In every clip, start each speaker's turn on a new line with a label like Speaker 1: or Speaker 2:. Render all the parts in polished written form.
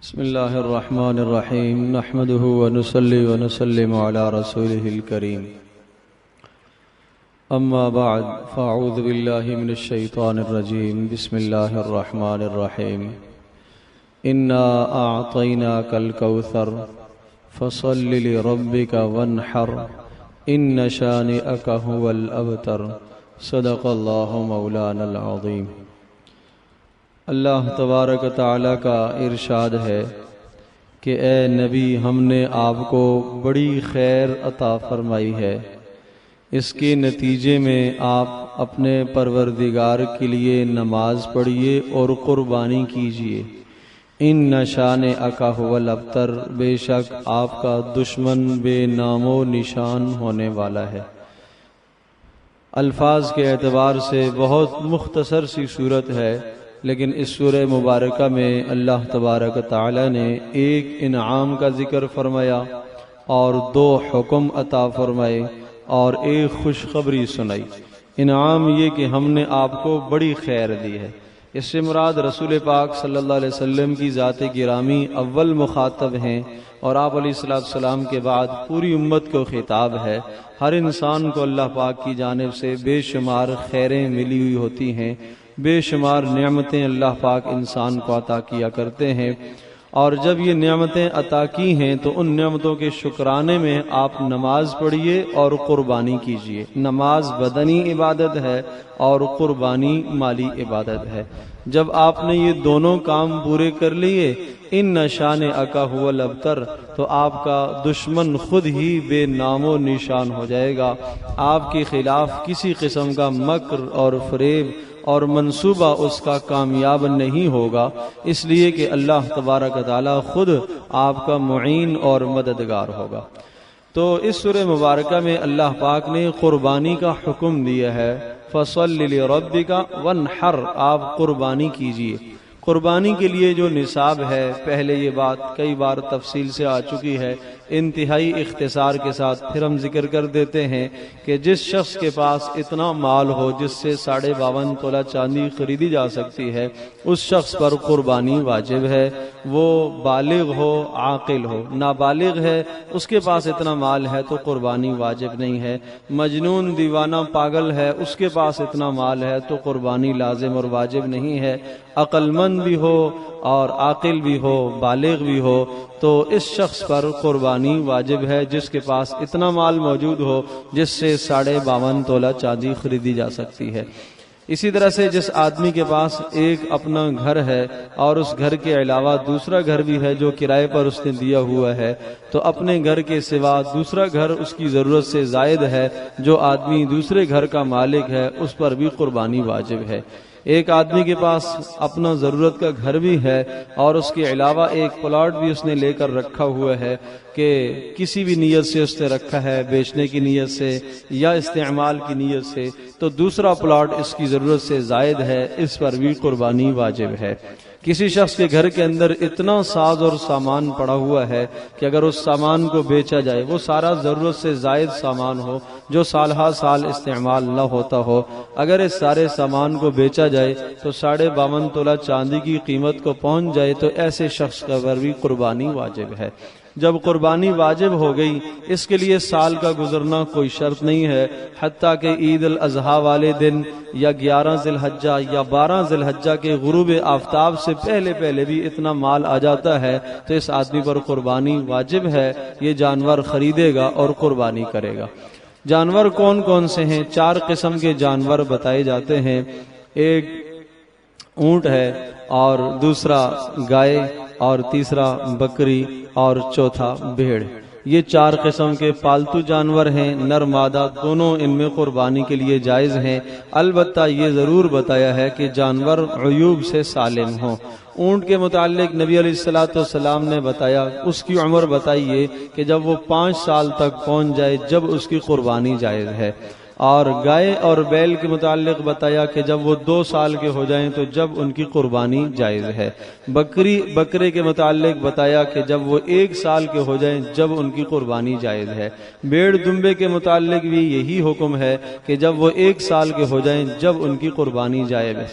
Speaker 1: بسم اللہ الرحمن الرحیم نحمده ونصلی ونسلم علی رسوله الکریم اما بعد فاعوذ باللہ من الشیطان الرجیم بسم اللہ الرحمن الرحیم انا اعطیناک الکوثر فصل لربک وانحر ان شانئک هو الابتر صدق اللہ مولانا العظیم۔ اللہ تبارک تعالیٰ کا ارشاد ہے کہ اے نبی ہم نے آپ کو بڑی خیر عطا فرمائی ہے، اس کے نتیجے میں آپ اپنے پروردگار کے لیے نماز پڑھیے اور قربانی کیجیے۔ ان شانئک ھو الابتر، بے شک آپ کا دشمن بے نام و نشان ہونے والا ہے۔ الفاظ کے اعتبار سے بہت مختصر سی صورت ہے، لیکن اس سورہ مبارکہ میں اللہ تبارک تعالی نے ایک انعام کا ذکر فرمایا اور دو حکم عطا فرمائے اور ایک خوشخبری سنائی۔ انعام یہ کہ ہم نے آپ کو بڑی خیر دی ہے، اس سے مراد رسول پاک صلی اللہ علیہ وسلم کی ذات گرامی اول مخاطب ہیں، اور آپ علیہ السلام کے بعد پوری امت کو خطاب ہے۔ ہر انسان کو اللہ پاک کی جانب سے بے شمار خیریں ملی ہوئی ہوتی ہیں، بے شمار نعمتیں اللہ پاک انسان کو عطا کیا کرتے ہیں، اور جب یہ نعمتیں عطا کی ہیں تو ان نعمتوں کے شکرانے میں آپ نماز پڑھیے اور قربانی کیجیے۔ نماز بدنی عبادت ہے اور قربانی مالی عبادت ہے۔ جب آپ نے یہ دونوں کام پورے کر لیے، ان شانئک ھو الابتر، تو آپ کا دشمن خود ہی بے نام و نشان ہو جائے گا۔ آپ کے خلاف کسی قسم کا مکر اور فریب اور منصوبہ اس کا کامیاب نہیں ہوگا، اس لیے کہ اللہ تبارک تعالی خود آپ کا معین اور مددگار ہوگا۔ تو اس سورہ مبارکہ میں اللہ پاک نے قربانی کا حکم دیا ہے، فصل لربک وانحر، آپ قربانی کیجیے۔ قربانی کے لیے جو نصاب ہے، پہلے یہ بات کئی بار تفصیل سے آ چکی ہے، انتہائی اختصار کے ساتھ پھر ہم ذکر کر دیتے ہیں کہ جس شخص کے پاس اتنا مال ہو جس سے 52.5 تولہ چاندی خریدی جا سکتی ہے، اس شخص پر قربانی واجب ہے، وہ بالغ ہو عاقل ہو۔ نابالغ ہے، اس کے پاس اتنا مال ہے تو قربانی واجب نہیں ہے۔ مجنون دیوانہ پاگل ہے، اس کے پاس اتنا مال ہے تو قربانی لازم اور واجب نہیں ہے۔ عقل مند بھی ہو اور عاقل بھی ہو، بالغ بھی ہو، تو اس شخص پر قربانی واجب ہے جس کے پاس اتنا مال موجود ہو جس سے 52.5 تولہ چاندی خریدی جا سکتی ہے۔ اسی طرح سے جس آدمی کے پاس ایک اپنا گھر ہے اور اس گھر کے علاوہ دوسرا گھر بھی ہے جو کرائے پر اس نے دیا ہوا ہے، تو اپنے گھر کے سوا دوسرا گھر اس کی ضرورت سے زائد ہے، جو آدمی دوسرے گھر کا مالک ہے اس پر بھی قربانی واجب ہے۔ ایک آدمی کے پاس اپنا ضرورت کا گھر بھی ہے اور اس کے علاوہ ایک پلاٹ بھی اس نے لے کر رکھا ہوا ہے کہ کسی بھی نیت سے اس نے رکھا ہے، بیچنے کی نیت سے یا استعمال کی نیت سے، تو دوسرا پلاٹ اس کی ضرورت سے زائد ہے، اس پر بھی قربانی واجب ہے۔ کسی شخص کے گھر کے اندر اتنا ساز اور سامان پڑا ہوا ہے کہ اگر اس سامان کو بیچا جائے، وہ سارا ضرورت سے زائد سامان ہو جو سال ہا سال استعمال نہ ہوتا ہو، اگر اس سارے سامان کو بیچا جائے تو 52.5 تولہ چاندی کی قیمت کو پہنچ جائے، تو ایسے شخص پر بھی قربانی واجب ہے۔ جب قربانی واجب ہو گئی، اس کے لیے سال کا گزرنا کوئی شرط نہیں ہے، حتیٰ کہ عید الاضحیٰ والے دن یا 11 ذی الحجہ یا 12 ذی الحجہ کے غروب آفتاب سے پہلے بھی اتنا مال آ جاتا ہے تو اس آدمی پر قربانی واجب ہے۔ یہ جانور خریدے گا اور قربانی کرے گا۔ جانور کون کون سے ہیں؟ 4 قسم کے جانور بتائے جاتے ہیں۔ ایک اونٹ ہے، اور دوسرا گائے، اور تیسرا بکری، اور چوتھا بھیڑ۔ یہ 4 قسم کے پالتو جانور ہیں، نر مادہ دونوں ان میں قربانی کے لیے جائز ہیں۔ البتہ یہ ضرور بتایا ہے کہ جانور عیوب سے سالم ہوں۔ اونٹ کے متعلق نبی علیہ السلام نے بتایا، اس کی عمر بتائیے کہ جب وہ 5 سال تک پہنچ جائے جب اس کی قربانی جائز ہے، اور گائے اور بیل کے متعلق بتایا کہ جب وہ 2 سال کے ہو جائیں تو جب ان کی قربانی جائز ہے۔ بکرے کے متعلق بتایا کہ جب وہ 1 سال کے ہو جائیں جب ان کی قربانی جائز ہے۔ بھیڑ دمبے کے متعلق بھی یہی حکم ہے کہ جب وہ 1 سال کے ہو جائیں جب ان کی قربانی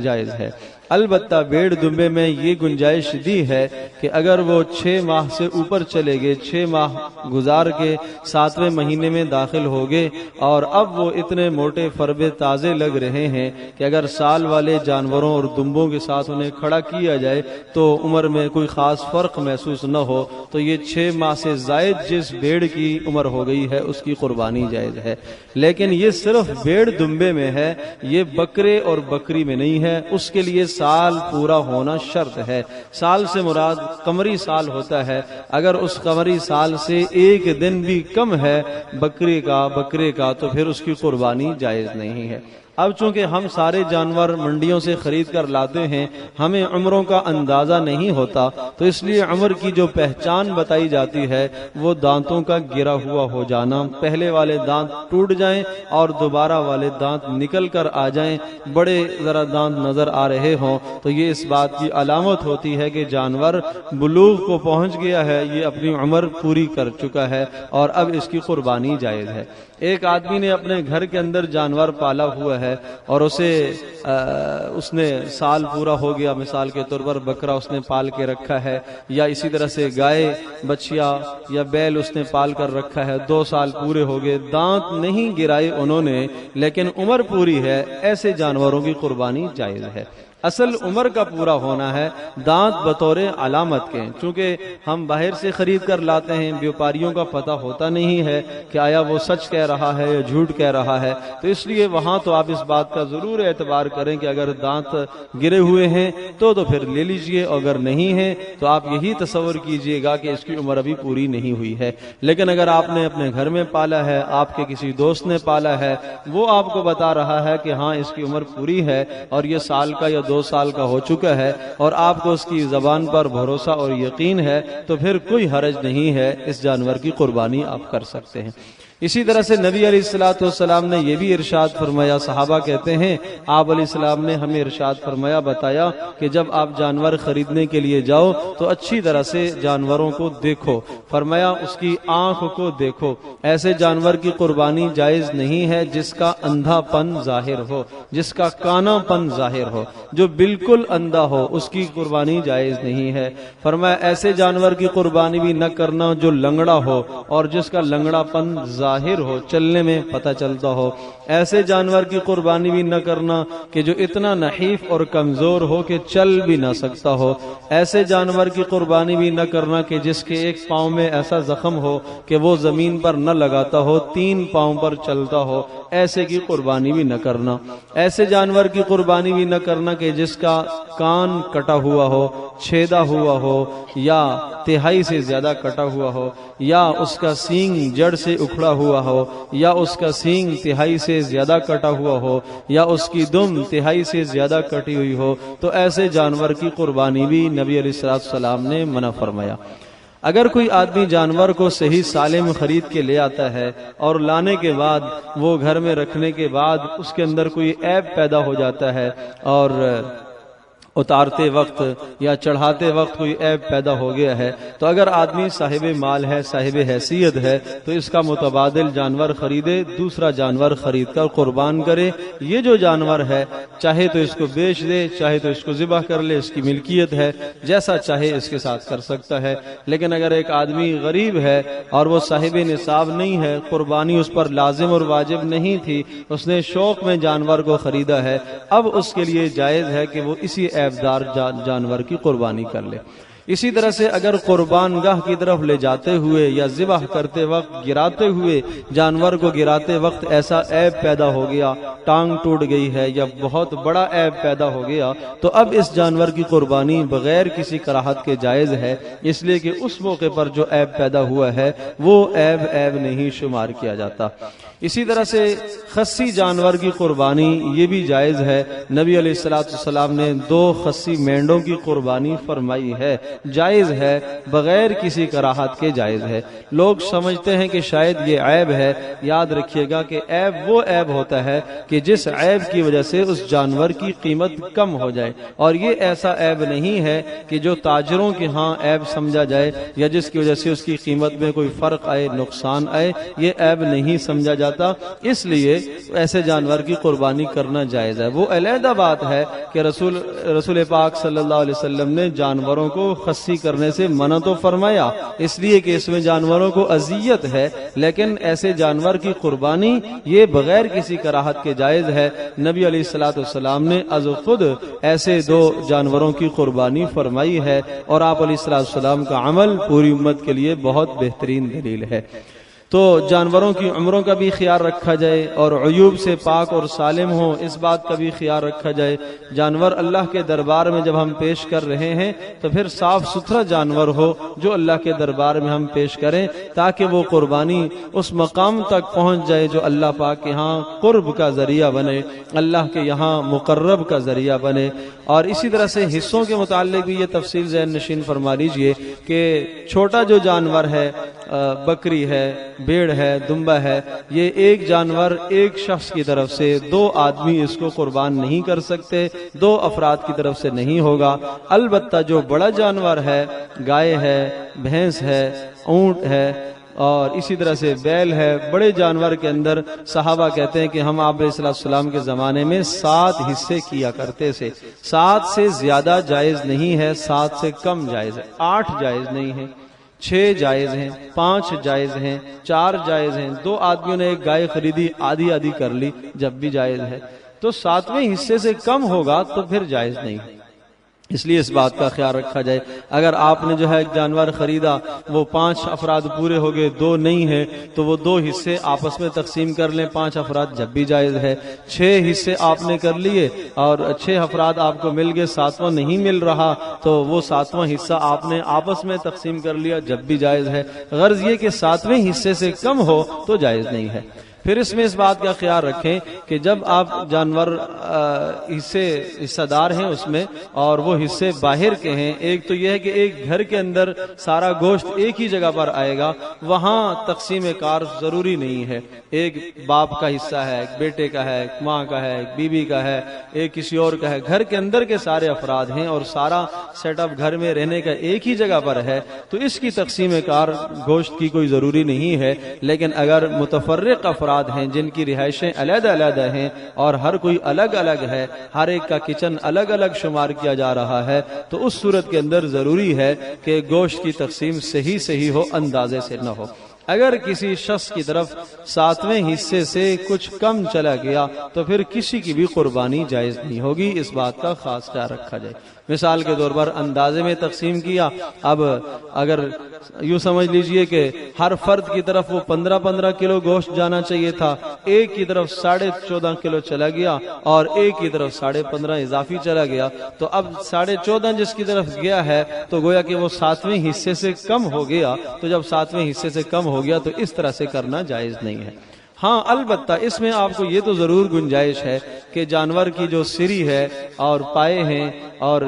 Speaker 1: جائز ہے۔ البتہ بیڑ دمبے میں یہ گنجائش دی ہے کہ اگر وہ 6 ماہ سے اوپر چلے گئے، 6 ماہ گزار کے 7ویں مہینے میں داخل ہو گئے اور اب وہ اتنے موٹے فربے تازے لگ رہے ہیں کہ اگر سال والے جانوروں اور دمبوں کے ساتھ انہیں کھڑا کیا جائے تو عمر میں کوئی خاص فرق محسوس نہ ہو، تو یہ 6 ماہ سے زائد جس بھیڑ کی عمر ہو گئی ہے اس کی قربانی جائز ہے۔ لیکن یہ صرف بھیڑ دمبے میں ہے، یہ بکرے اور بکری میں نہیں ہے، اس کے لیے سال پورا ہونا شرط ہے۔ سال سے مراد قمری سال ہوتا ہے، اگر اس قمری سال سے ایک دن بھی کم ہے بکرے کا تو پھر اس کی قربانی جائز نہیں ہے۔ اب چونکہ ہم سارے جانور منڈیوں سے خرید کر لاتے ہیں، ہمیں عمروں کا اندازہ نہیں ہوتا، تو اس لیے عمر کی جو پہچان بتائی جاتی ہے وہ دانتوں کا گرا ہوا ہو جانا، پہلے والے دانت ٹوٹ جائیں اور دوبارہ والے دانت نکل کر آ جائیں، بڑے ذرا دانت نظر آ رہے ہوں تو یہ اس بات کی علامت ہوتی ہے کہ جانور بلوغ کو پہنچ گیا ہے، یہ اپنی عمر پوری کر چکا ہے اور اب اس کی قربانی جائز ہے۔ ایک آدمی نے اپنے گھر کے اندر جانور پالا ہوا ہے اور اس نے سال پورا ہو گیا، مثال کے طور پر بکرا اس نے پال کے رکھا ہے، یا اسی طرح سے گائے بچیا یا بیل اس نے پال کر رکھا ہے، 2 سال پورے ہو گئے، دانت نہیں گرائے انہوں نے لیکن عمر پوری ہے، ایسے جانوروں کی قربانی جائز ہے۔ اصل عمر کا پورا ہونا ہے، دانت بطور علامت کے، چونکہ ہم باہر سے خرید کر لاتے ہیں، بیوپاریوں کا پتہ ہوتا نہیں ہے کہ آیا وہ سچ کہہ رہا ہے یا جھوٹ کہہ رہا ہے، تو اس لیے وہاں تو آپ اس بات کا ضرور اعتبار کریں کہ اگر دانت گرے ہوئے ہیں تو پھر لے لیجئے، اگر نہیں ہیں تو آپ یہی تصور کیجئے گا کہ اس کی عمر ابھی پوری نہیں ہوئی ہے۔ لیکن اگر آپ نے اپنے گھر میں پالا ہے، آپ کے کسی دوست نے پالا ہے، وہ آپ کو بتا رہا ہے کہ ہاں اس کی عمر پوری ہے اور یہ سال کا یا 2 سال کا ہو چکا ہے اور آپ کو اس کی زبان پر بھروسہ اور یقین ہے، تو پھر کوئی حرج نہیں ہے، اس جانور کی قربانی آپ کر سکتے ہیں۔ اسی طرح سے نبی علیہ السلام نے یہ بھی ارشاد فرمایا، صحابہ کہتے ہیں آپ علیہ السلام نے ہمیں ارشاد فرمایا، بتایا کہ جب آپ جانور خریدنے کے لیے جاؤ تو اچھی طرح سے جانوروں کو دیکھو، فرمایا اس کی آنکھ کو دیکھو، ایسے جانور کی قربانی جائز نہیں ہے جس کا اندھا پن ظاہر ہو، جس کا کانا پن ظاہر ہو، جو بالکل اندھا ہو اس کی قربانی جائز نہیں ہے۔ فرمایا ایسے جانور کی قربانی بھی نہ کرنا جو لنگڑا ہو اور جس کا لنگڑا پن ظاہر ہو، چلنے میں پتہ چلتا ہو، ایسے جانور کی قربانی بھی نہ کرنا کہ جو اتنا نحیف اور کمزور ہو کہ چل بھی نہ سکتا ہو، ایسے جانور کی قربانی بھی نہ کرنا کہ جس کے ایک پاؤں میں ایسا زخم ہو کہ وہ زمین پر نہ لگاتا ہو، 3 پاؤں پر چلتا ہو، ایسے کی قربانی بھی نہ کرنا، ایسے جانور کی قربانی بھی نہ کرنا کہ جس کا کان کٹا ہوا ہو، چھیدا ہوا ہو یا تہائی سے زیادہ کٹا ہوا ہو، یا اس کا سینگ جڑ سے اکھڑا ہوا ہو، یا اس کا سینگ تہائی سے زیادہ کٹا ہوا ہو، یا اس کی دم تہائی سے زیادہ کٹی ہوئی ہو، تو ایسے جانور کی قربانی بھی نبی علیہ السلام نے منع فرمایا۔ اگر کوئی آدمی جانور کو صحیح سالم خرید کے لے آتا ہے اور لانے کے بعد وہ گھر میں رکھنے کے بعد اس کے اندر کوئی عیب پیدا ہو جاتا ہے اور اتارتے وقت یا چڑھاتے وقت کوئی عیب پیدا ہو گیا ہے، تو اگر آدمی صاحب مال ہے، صاحب حیثیت ہے، تو اس کا متبادل جانور خریدے، دوسرا جانور خرید کر قربان کرے۔ یہ جو جانور ہے چاہے تو اس کو بیچ دے، چاہے تو اس کو ذبح کر لے، اس کی ملکیت ہے، جیسا چاہے اس کے ساتھ کر سکتا ہے۔ لیکن اگر ایک آدمی غریب ہے اور وہ صاحب نصاب نہیں ہے، قربانی اس پر لازم اور واجب نہیں تھی، اس نے شوق میں جانور کو خریدا ہے، اب اس کے لیے جائز ہے کہ وہ اسی عیبدار جانور کی قربانی کر لے۔ اسی طرح سے اگر قربان گاہ کی طرف لے جاتے ہوئے یا ذبح کرتے وقت گراتے ہوئے جانور کو گراتے وقت ایسا عیب پیدا ہو گیا، ٹانگ ٹوٹ گئی ہے یا بہت بڑا عیب پیدا ہو گیا، تو اب اس جانور کی قربانی بغیر کسی کراہت کے جائز ہے، اس لیے کہ اس موقع پر جو عیب پیدا ہوا ہے وہ عیب نہیں شمار کیا جاتا۔ اسی طرح سے خصی جانور کی قربانی یہ بھی جائز ہے۔ نبی علیہ السلام نے 2 خصی مینڈوں کی قربانی فرمائی ہے، جائز ہے، بغیر کسی کراہت کے جائز ہے۔ لوگ سمجھتے ہیں کہ شاید یہ عیب ہے، یاد رکھیے گا کہ عیب وہ عیب ہوتا ہے کہ جس عیب کی وجہ سے اس جانور کی قیمت کم ہو جائے، اور یہ ایسا عیب نہیں ہے کہ جو تاجروں کے ہاں عیب سمجھا جائے یا جس کی وجہ سے اس کی قیمت میں کوئی فرق آئے، نقصان آئے، یہ عیب نہیں سمجھا جاتا۔ اس لیے ایسے جانور کی قربانی کرنا جائز ہے۔ وہ علیحدہ بات ہے کہ رسول پاک صلی اللہ علیہ وسلم نے جانوروں کو خصی کرنے سے منع تو فرمایا، اس لیے کہ اس میں جانوروں کو اذیت ہے، لیکن ایسے جانور کی قربانی یہ بغیر کسی کراہت کے جائز ہے۔ نبی علیہ الصلوۃ والسلام نے از خود ایسے 2 جانوروں کی قربانی فرمائی ہے، اور آپ علیہ الصلوۃ والسلام کا عمل پوری امت کے لیے بہت بہترین دلیل ہے۔ تو جانوروں کی عمروں کا بھی خیال رکھا جائے اور عیوب سے پاک اور سالم ہوں، اس بات کا بھی خیال رکھا جائے۔ جانور اللہ کے دربار میں جب ہم پیش کر رہے ہیں تو پھر صاف ستھرا جانور ہو جو اللہ کے دربار میں ہم پیش کریں، تاکہ وہ قربانی اس مقام تک پہنچ جائے جو اللہ پاک کے ہاں قرب کا ذریعہ بنے، اللہ کے یہاں مقرب کا ذریعہ بنے۔ اور اسی طرح سے حصوں کے متعلق بھی یہ تفصیل ذہن نشین فرما لیجئے کہ چھوٹا جو جانور ہے، بکری ہے، بھیڑ ہے، دمبا ہے، یہ ایک جانور ایک شخص کی طرف سے 2 آدمی اس کو قربان نہیں کر سکتے، 2 افراد کی طرف سے نہیں ہوگا۔ البتہ جو بڑا جانور ہے، گائے ہے، بھینس ہے، اونٹ ہے، اور اسی طرح سے بیل ہے، بڑے جانور کے اندر صحابہ کہتے ہیں کہ ہم آپ علیہ السلام کے زمانے میں 7 حصے کیا کرتے تھے۔ 7 سے زیادہ جائز نہیں ہے، 7 سے کم جائز ہے، 8 جائز نہیں ہے، 6 جائز ہیں، 5 جائز ہیں، 4 جائز ہیں۔ 2 آدمیوں نے ایک گائے خریدی، آدھی آدھی کر لی، جب بھی جائز ہے۔ تو 7ویں حصے سے کم ہوگا تو پھر جائز نہیں، اس لیے اس بات کا خیال رکھا جائے۔ اگر آپ نے جو ہے ایک جانور خریدا، وہ 5 افراد پورے ہو گئے، 2 نہیں ہے، تو وہ 2 حصے آپس میں تقسیم کر لیں، 5 افراد، جب بھی جائز ہے۔ 6 حصے آپ نے کر لیے اور 6 افراد آپ کو مل گئے، 7واں نہیں مل رہا، تو وہ 7واں حصہ آپ نے آپس میں تقسیم کر لیا، جب بھی جائز ہے۔ غرض یہ کہ 7ویں حصے سے کم ہو تو جائز نہیں ہے۔ پھر اس میں اس بات کا خیال رکھیں کہ جب آپ جانور حصہ دار ہیں اس میں، اور وہ حصے باہر کے ہیں، ایک تو یہ ہے کہ ایک گھر کے اندر سارا گوشت ایک ہی جگہ پر آئے گا، وہاں تقسیم کار ضروری نہیں ہے۔ ایک باپ کا حصہ ہے، ایک بیٹے کا ہے، ایک ماں کا ہے، ایک بیوی کا ہے، ایک کسی اور کا ہے، گھر کے اندر کے سارے افراد ہیں اور سارا سیٹ اپ گھر میں رہنے کا ایک ہی جگہ پر ہے، تو اس کی تقسیم کار گوشت کی کوئی ضروری نہیں ہے۔ لیکن اگر متفرق افراد ہیں جن کی رہائشیں علیحدہ علیحدہ ہیں اور ہر کوئی الگ الگ ہے، ہر ایک کا کچن الگ الگ شمار کیا جا رہا ہے، تو اس صورت کے اندر ضروری ہے کہ گوشت کی تقسیم صحیح ہو، اندازے سے نہ ہو۔ اگر کسی شخص کی طرف 7ویں حصے سے کچھ کم چلا گیا تو پھر کسی کی بھی قربانی جائز نہیں ہوگی، اس بات کا خاص خیال رکھا جائے۔ مثال کے طور پر اندازے میں تقسیم کیا، اب اگر یوں سمجھ لیجئے کہ ہر فرد کی طرف وہ 15 کلو گوشت جانا چاہیے تھا، ایک کی طرف 14.5 کلو چلا گیا اور ایک کی طرف 15.5 اضافی چلا گیا، تو اب 14.5 جس کی طرف گیا ہے تو گویا کہ وہ 7ویں حصے سے کم ہو گیا، تو جب 7ویں حصے سے کم ہو گیا تو اس طرح سے کرنا جائز نہیں ہے۔ ہاں البتہ اس میں آپ کو یہ تو ضرور گنجائش ہے کہ جانور کی جو سری ہے اور پائے ہیں اور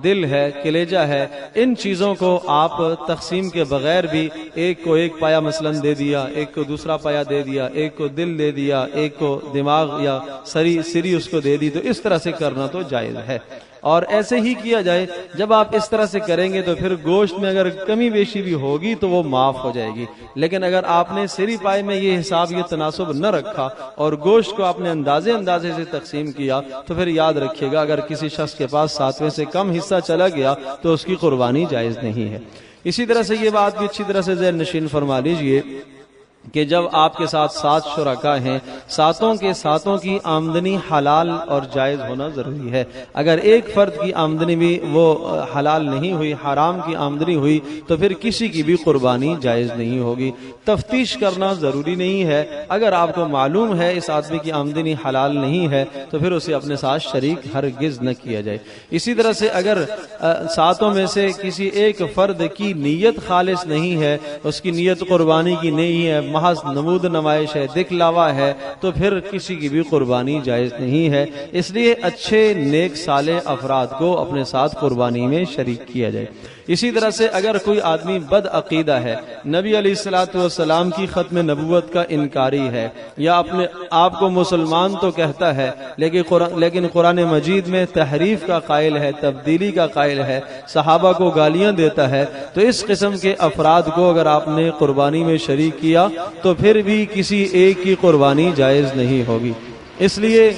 Speaker 1: دل ہے، کلیجہ ہے، ان چیزوں کو آپ تقسیم کے بغیر بھی ایک کو ایک پایا مثلاً دے دیا، ایک کو دوسرا پایا دے دیا، ایک کو دل دے دیا، ایک کو دماغ یا سری اس کو دے دی، تو اس طرح سے کرنا تو جائز ہے۔ اور ایسے ہی کیا جائے، جب آپ اس طرح سے کریں گے تو پھر گوشت میں اگر کمی بیشی بھی ہوگی تو وہ معاف ہو جائے گی، لیکن اگر آپ نے سری پائے میں یہ حساب، یہ تناسب نہ رکھا اور گوشت کو آپ نے اندازے سے تقسیم کیا، تو پھر یاد رکھیے گا اگر کسی شخص کے پاس 7ویں سے کم حصہ چلا گیا تو اس کی قربانی جائز نہیں ہے۔ اسی طرح سے یہ بات بھی اچھی طرح سے ذہن نشین فرما لیجئے کہ جب آپ کے ساتھ 7 شرکاء ہیں، 7 کی آمدنی حلال اور جائز ہونا ضروری ہے۔ اگر ایک فرد کی آمدنی بھی وہ حلال نہیں ہوئی، حرام کی آمدنی ہوئی، تو پھر کسی کی بھی قربانی جائز نہیں ہوگی۔ تفتیش کرنا ضروری نہیں ہے، اگر آپ کو معلوم ہے اس آدمی کی آمدنی حلال نہیں ہے تو پھر اسے اپنے ساتھ شریک ہرگز نہ کیا جائے۔ اسی طرح سے اگر 7 میں سے کسی ایک فرد کی نیت خالص نہیں ہے، اس کی نیت قربانی کی نہیں ہے، محض نمود نمائش ہے، دکھلاوا ہے، تو پھر کسی کی بھی قربانی جائز نہیں ہے۔ اس لیے اچھے نیک صالح افراد کو اپنے ساتھ قربانی میں شریک کیا جائے۔ اسی طرح سے اگر کوئی آدمی بد عقیدہ ہے، نبی علیہ الصلوۃ والسلام کی ختم نبوت کا انکاری ہے، یا اپنے آپ کو مسلمان تو کہتا ہے لیکن قرآن مجید میں تحریف کا قائل ہے، تبدیلی کا قائل ہے، صحابہ کو گالیاں دیتا ہے، تو اس قسم کے افراد کو اگر آپ نے قربانی میں شریک کیا تو پھر بھی کسی ایک کی قربانی جائز نہیں ہوگی۔ اس لیے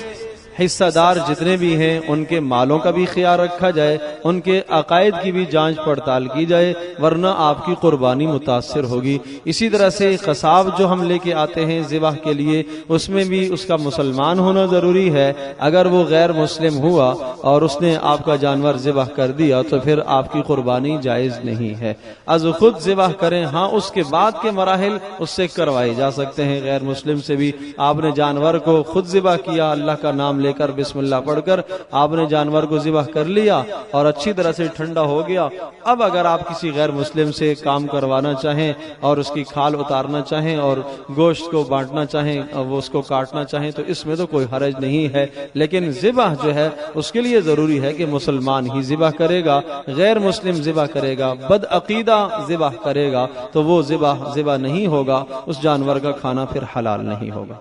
Speaker 1: حصہ دار جتنے بھی ہیں ان کے مالوں کا بھی خیال رکھا جائے، ان کے عقائد کی بھی جانچ پڑتال کی جائے، ورنہ آپ کی قربانی متاثر ہوگی۔ اسی طرح سے قصاب جو ہم لے کے آتے ہیں ذبح کے لیے، اس میں بھی اس کا مسلمان ہونا ضروری ہے۔ اگر وہ غیر مسلم ہوا اور اس نے آپ کا جانور ذبح کر دیا تو پھر آپ کی قربانی جائز نہیں ہے۔ از خود ذبح کریں، ہاں اس کے بعد کے مراحل اس سے کروائے جا سکتے ہیں۔ غیر مسلم سے بھی آپ نے جانور کو خود ذبح کیا، اللہ کا نام لے کر بسم اللہ پڑھ کر آپ نے جانور کو ذبح کر لیا اور اچھی طرح سے ٹھنڈا ہو گیا، اب اگر آپ کسی غیر مسلم سے کام کروانا چاہیں اور اس کی کھال اتارنا چاہیں اور گوشت کو بانٹنا چاہیں اور وہ اس کو کاٹنا چاہیں تو اس میں تو کوئی حرج نہیں ہے، لیکن ذبح جو ہے اس کے لیے ضروری ہے کہ مسلمان ہی ذبح کرے گا، غیر مسلم ذبح کرے گا، بد عقیدہ ذبح کرے گا تو وہ ذبح نہیں ہوگا، اس جانور کا کھانا پھر حلال نہیں ہوگا۔